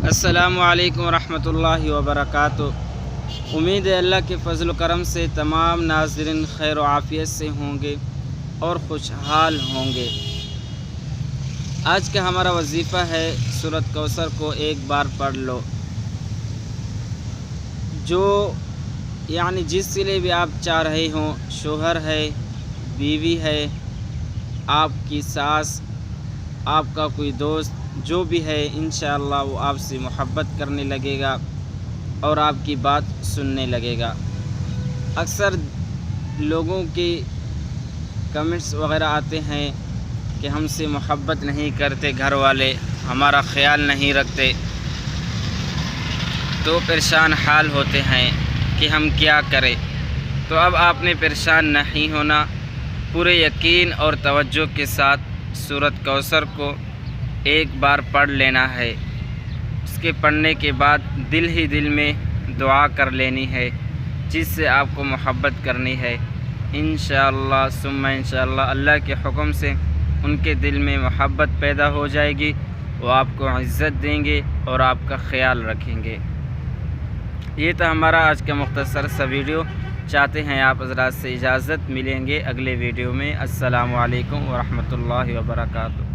السلام علیکم ورحمۃ اللہ وبرکاتہ۔ امید ہے اللہ کے فضل و کرم سے تمام ناظرین خیر و عافیت سے ہوں گے اور خوشحال ہوں گے۔ آج کا ہمارا وظیفہ ہے سورۃ کوثر کو ایک بار پڑھ لو۔ جو جس کے لیے بھی آپ چاہ رہے ہوں، شوہر ہے، بیوی ہے، آپ کی ساس، آپ کا کوئی دوست، جو بھی ہے، انشاءاللہ وہ آپ سے محبت کرنے لگے گا اور آپ کی بات سننے لگے گا۔ اکثر لوگوں کی کمنٹس وغیرہ آتے ہیں کہ ہم سے محبت نہیں کرتے گھر والے، ہمارا خیال نہیں رکھتے، تو پریشان حال ہوتے ہیں کہ ہم کیا کریں۔ تو اب آپ نے پریشان نہیں ہونا، پورے یقین اور توجہ کے ساتھ سورۃ کوثر کو ایک بار پڑھ لینا ہے۔ اس کے پڑھنے کے بعد دل ہی دل میں دعا کر لینی ہے جس سے آپ کو محبت کرنی ہے۔ انشاءاللہ ثم انشاءاللہ اللہ کے حکم سے ان کے دل میں محبت پیدا ہو جائے گی، وہ آپ کو عزت دیں گے اور آپ کا خیال رکھیں گے۔ یہ تو ہمارا آج کا مختصر سا ویڈیو، چاہتے ہیں آپ حضرات سے اجازت، ملیں گے اگلے ویڈیو میں۔ السلام علیکم ورحمۃ اللہ وبرکاتہ۔